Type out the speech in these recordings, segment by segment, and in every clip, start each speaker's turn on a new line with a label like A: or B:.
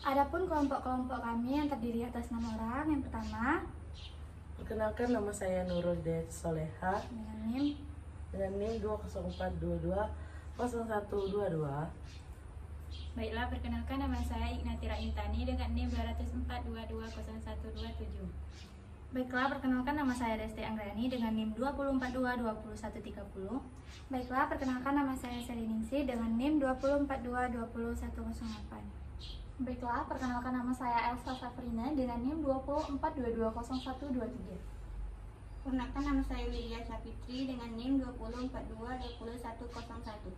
A: Adapun kelompok-kelompok kami yang terdiri atas 6 orang. Yang pertama,
B: Perkenalkan, nama saya Nurul Hidayat Soleha
A: dengan NIM.
B: dengan NIM 204220122.
A: Baiklah, perkenalkan nama saya Ignatira Intani dengan NIM 204220127. Baiklah, perkenalkan nama saya Desti Anggrani dengan NIM 204222130. Baiklah, perkenalkan nama saya Seliningsi dengan NIM 204222108. Baiklah, perkenalkan nama saya Elsa Safrina dengan NIM 204220123.
C: Perkenalkan, nama saya Widya Sapitri dengan NIM 204222101.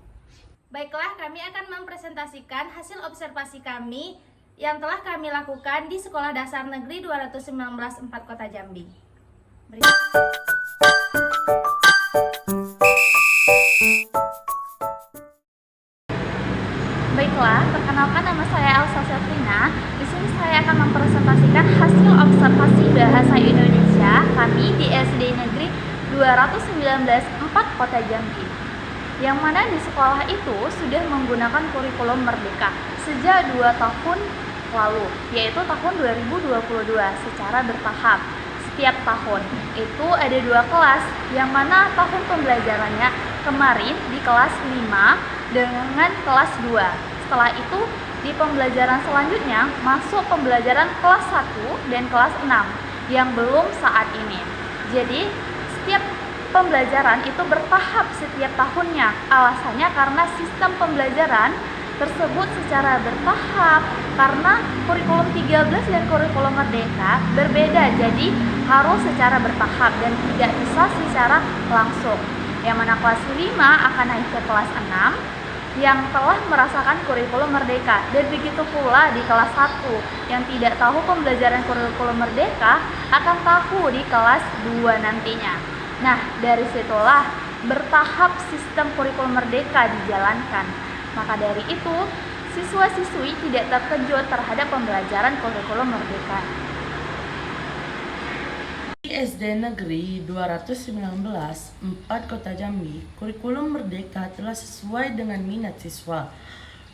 D: Baiklah, kami akan mempresentasikan hasil observasi kami yang telah kami lakukan di Sekolah Dasar Negeri 219 4 Kota Jambi. Baiklah, perkenalkan nama saya Elsa Safrina. Di sini saya akan mempresentasikan hasil observasi bahasa Indonesia kami di SD Negeri 219 4 Kota Jambi. Yang mana di sekolah itu sudah menggunakan kurikulum Merdeka sejak 2 tahun lalu, yaitu tahun 2022 secara bertahap. Setiap tahun itu ada 2 kelas, yang mana tahun pembelajarannya kemarin di kelas 5 dengan kelas 2. Setelah itu di pembelajaran selanjutnya masuk pembelajaran kelas 1 dan kelas 6 yang belum saat ini. Jadi setiap pembelajaran itu bertahap setiap tahunnya. Alasannya karena sistem pembelajaran tersebut secara bertahap, karena kurikulum 13 dan kurikulum Merdeka berbeda, jadi harus secara bertahap dan tidak bisa secara langsung. Yang mana kelas 5 akan naik ke kelas 6 yang telah merasakan kurikulum Merdeka, dan begitu pula di kelas 1 yang tidak tahu pembelajaran kurikulum Merdeka akan tahu di kelas 2 nantinya. Nah, dari situlah bertahap sistem kurikulum Merdeka dijalankan. Maka dari itu, siswa-siswi tidak terkejut terhadap pembelajaran kurikulum Merdeka.
B: Di SD Negeri 219 4 Kota Jambi, kurikulum Merdeka telah sesuai dengan minat siswa.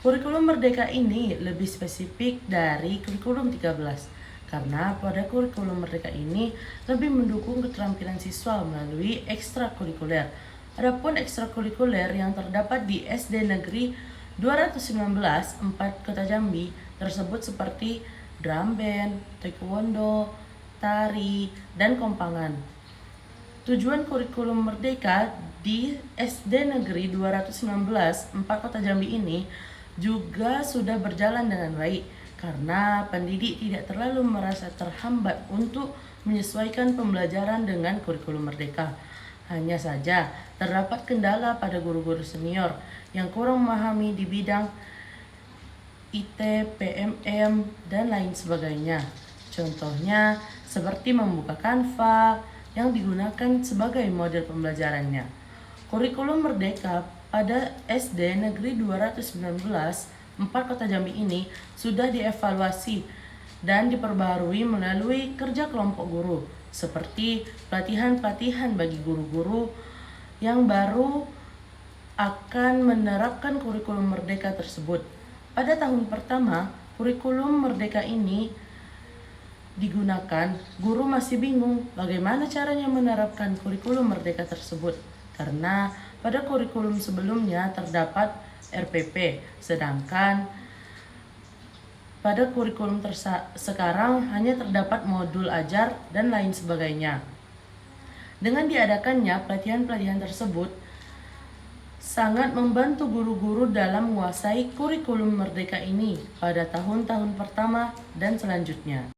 B: Kurikulum Merdeka ini lebih spesifik dari kurikulum 13 karena pada kurikulum Merdeka ini lebih mendukung keterampilan siswa melalui ekstrakurikuler. Adapun ekstrakurikuler yang terdapat di SD Negeri 219 4 Kota Jambi tersebut seperti drum band, taekwondo, tari, dan kompangan. Tujuan kurikulum Merdeka di SD Negeri 219 4 Kota Jambi ini juga sudah berjalan dengan baik karena pendidik tidak terlalu merasa terhambat untuk menyesuaikan pembelajaran dengan kurikulum Merdeka. Hanya saja terdapat kendala pada guru-guru senior yang kurang memahami di bidang IT, PMM, dan lain sebagainya. Contohnya seperti membuka Canva yang digunakan sebagai model pembelajarannya. Kurikulum Merdeka pada SD Negeri 219 4 Kota Jambi ini sudah dievaluasi dan diperbaharui melalui kerja kelompok guru, seperti pelatihan-pelatihan bagi guru-guru yang baru akan menerapkan kurikulum Merdeka tersebut. Pada tahun pertama, kurikulum Merdeka ini digunakan, guru masih bingung bagaimana caranya menerapkan kurikulum Merdeka tersebut karena pada kurikulum sebelumnya terdapat RPP, sedangkan pada kurikulum sekarang hanya terdapat modul ajar dan lain sebagainya. Dengan diadakannya pelatihan-pelatihan tersebut sangat membantu guru-guru dalam menguasai kurikulum Merdeka ini pada tahun-tahun pertama dan selanjutnya.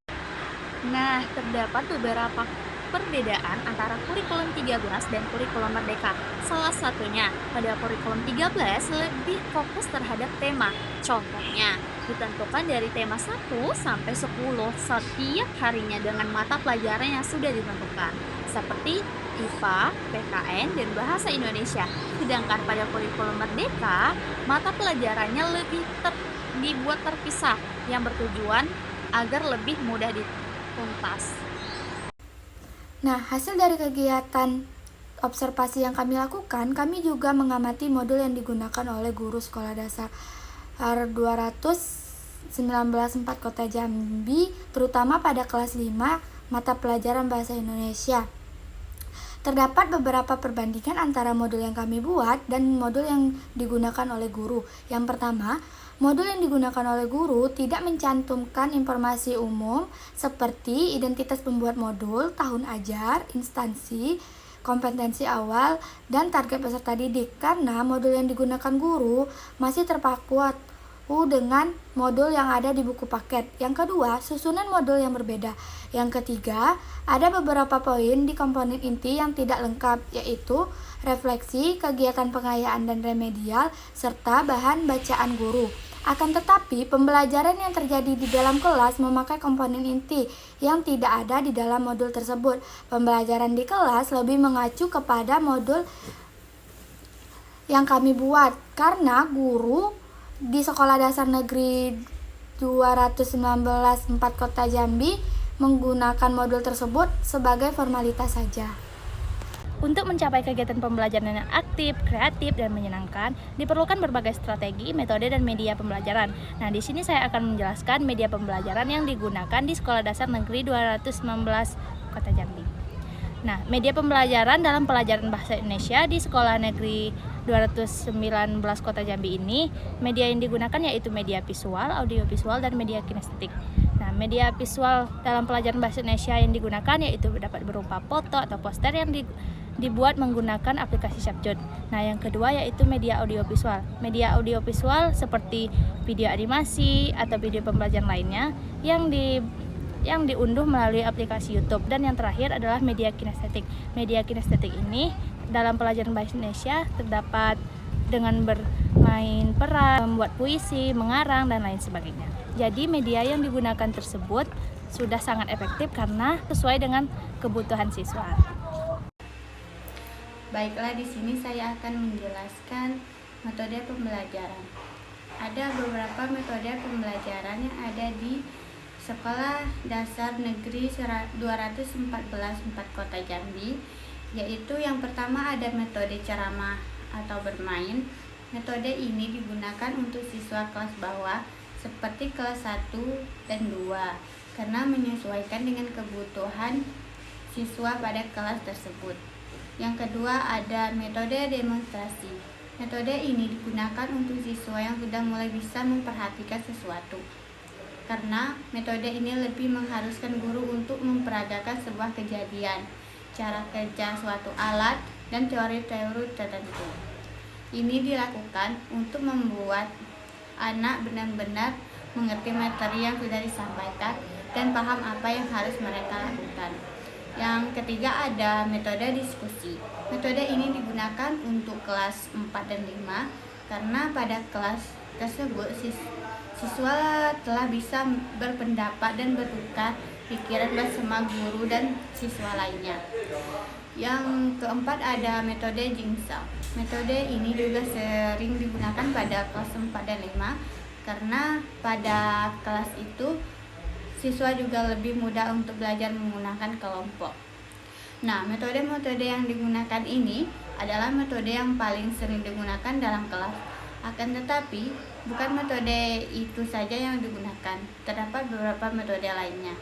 D: Nah, terdapat beberapa perbedaan antara kurikulum 13 dan kurikulum Merdeka. Salah satunya, pada kurikulum 13 lebih fokus terhadap tema. Contohnya, ditentukan dari tema 1 sampai 10 setiap harinya dengan mata pelajaran yang sudah ditentukan, seperti IPA, PKN, dan Bahasa Indonesia. Sedangkan pada kurikulum Merdeka, mata pelajarannya lebih dibuat terpisah yang bertujuan agar lebih mudah dituntas.
A: Nah, hasil dari kegiatan observasi yang kami lakukan, kami juga mengamati modul yang digunakan oleh guru sekolah dasar 219 19 4 Kota Jambi, terutama pada kelas 5 mata pelajaran Bahasa Indonesia. Terdapat beberapa perbandingan antara modul yang kami buat dan modul yang digunakan oleh guru. Yang pertama, modul yang digunakan oleh guru tidak mencantumkan informasi umum seperti identitas pembuat modul, tahun ajar, instansi, kompetensi awal, dan target peserta didik, karena modul yang digunakan guru masih terpaku dengan modul yang ada di buku paket. Yang kedua, susunan modul yang berbeda. Yang ketiga, ada beberapa poin di komponen inti yang tidak lengkap, yaitu refleksi, kegiatan pengayaan dan remedial, serta bahan bacaan guru. Akan tetapi, pembelajaran yang terjadi di dalam kelas memakai komponen inti yang tidak ada di dalam modul tersebut. Pembelajaran di kelas lebih mengacu kepada modul yang kami buat, karena guru di Sekolah Dasar Negeri 219 4 Kota Jambi menggunakan modul tersebut sebagai formalitas saja.
D: Untuk mencapai kegiatan pembelajaran yang aktif, kreatif, dan menyenangkan, diperlukan berbagai strategi, metode, dan media pembelajaran. Nah, di sini saya akan menjelaskan media pembelajaran yang digunakan di Sekolah Dasar Negeri 219 Kota Jambi. Nah, media pembelajaran dalam pelajaran Bahasa Indonesia di Sekolah Negeri 219 Kota Jambi ini, media yang digunakan yaitu media visual, audiovisual, dan media kinestetik. Nah, media visual dalam pelajaran Bahasa Indonesia yang digunakan yaitu dapat berupa foto atau poster yang dibuat menggunakan aplikasi Syafjud. Nah, yang kedua yaitu media audiovisual. Media audiovisual seperti video animasi atau video pembelajaran lainnya yang diunduh melalui aplikasi YouTube. Dan yang terakhir adalah media kinestetik. Media kinestetik ini dalam pelajaran Bahasa Indonesia terdapat dengan bermain peran, membuat puisi, mengarang, dan lain sebagainya. Jadi media yang digunakan tersebut sudah sangat efektif karena sesuai dengan kebutuhan siswa.
C: Baiklah, di sini saya akan menjelaskan metode pembelajaran. Ada beberapa metode pembelajaran yang ada di Sekolah Dasar Negeri 214 4 Kota Jambi, yaitu yang pertama ada metode ceramah atau bermain. Metode ini digunakan untuk siswa kelas bawah seperti kelas 1 dan 2 karena menyesuaikan dengan kebutuhan siswa pada kelas tersebut. Yang kedua ada metode demonstrasi. Metode ini digunakan untuk siswa yang sudah mulai bisa memperhatikan sesuatu, karena metode ini lebih mengharuskan guru untuk memperagakan sebuah kejadian, cara kerja suatu alat, dan teori-teori tertentu. Ini dilakukan untuk membuat anak benar-benar mengerti materi yang sudah disampaikan dan paham apa yang harus mereka lakukan. Yang ketiga ada metode diskusi. Metode ini digunakan untuk kelas 4 dan 5 karena pada kelas tersebut siswa telah bisa berpendapat dan bertukar pikiran bersama guru dan siswa lainnya. Yang keempat ada metode jigsaw. Metode ini juga sering digunakan pada kelas 4 dan 5 karena pada kelas itu siswa juga lebih mudah untuk belajar menggunakan kelompok. Nah, metode-metode yang digunakan ini adalah metode yang paling sering digunakan dalam kelas. Akan tetapi, bukan metode itu saja yang digunakan. Terdapat beberapa metode lainnya.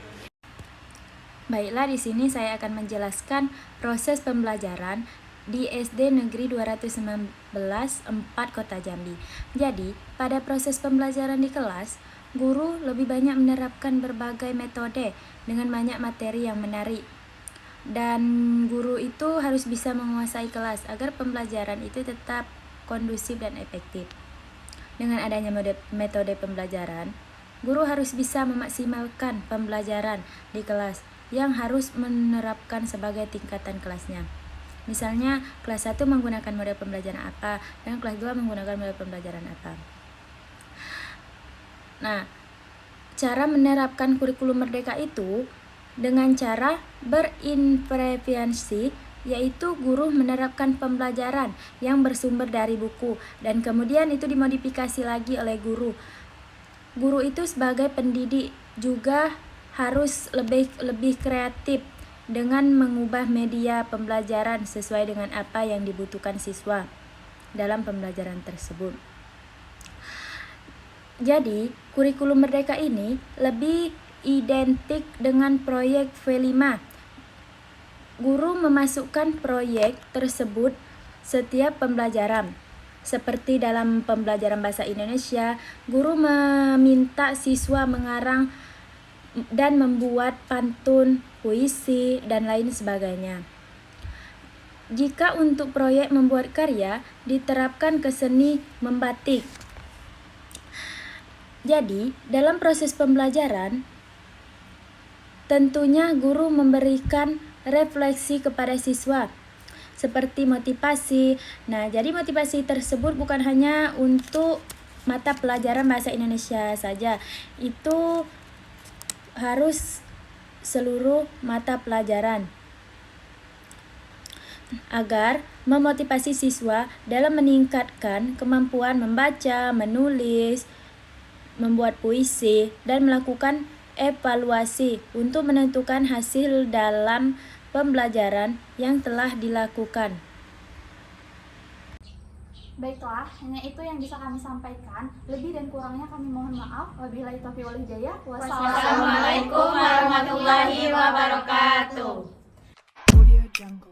A: Baiklah, di sini saya akan menjelaskan proses pembelajaran di SD Negeri 219 4 Kota Jambi. Jadi, pada proses pembelajaran di kelas, guru lebih banyak menerapkan berbagai metode dengan banyak materi yang menarik. Dan guru itu harus bisa menguasai kelas agar pembelajaran itu tetap kondusif dan efektif. Dengan adanya metode pembelajaran, guru harus bisa memaksimalkan pembelajaran di kelas yang harus menerapkan sebagai tingkatan kelasnya. Misalnya, kelas 1 menggunakan model pembelajaran apa, dan kelas 2 menggunakan model pembelajaran apa. Nah, cara menerapkan kurikulum merdeka itu dengan cara berintervensi, yaitu guru menerapkan pembelajaran yang bersumber dari buku dan kemudian itu dimodifikasi lagi oleh guru. Guru itu sebagai pendidik juga harus lebih kreatif dengan mengubah media pembelajaran sesuai dengan apa yang dibutuhkan siswa dalam pembelajaran tersebut. Jadi, kurikulum merdeka ini lebih identik dengan proyek V5. Guru memasukkan proyek tersebut setiap pembelajaran. Seperti dalam pembelajaran bahasa Indonesia, guru meminta siswa mengarang dan membuat pantun, puisi, dan lain sebagainya. Jika untuk proyek membuat karya, diterapkan ke seni membatik. Jadi, dalam proses pembelajaran, tentunya guru memberikan refleksi kepada siswa, seperti motivasi. Nah, jadi motivasi tersebut bukan hanya untuk mata pelajaran bahasa Indonesia saja, itu harus seluruh mata pelajaran, agar memotivasi siswa dalam meningkatkan kemampuan membaca, menulis, membuat puisi, dan melakukan evaluasi untuk menentukan hasil dalam pembelajaran yang telah dilakukan.
D: Baiklah, hanya itu yang bisa kami sampaikan. Lebih dan kurangnya kami mohon maaf. Wabillahi taufiq wal hidayah.
E: Wassalamualaikum warahmatullahi wabarakatuh.
F: Audio Jungle.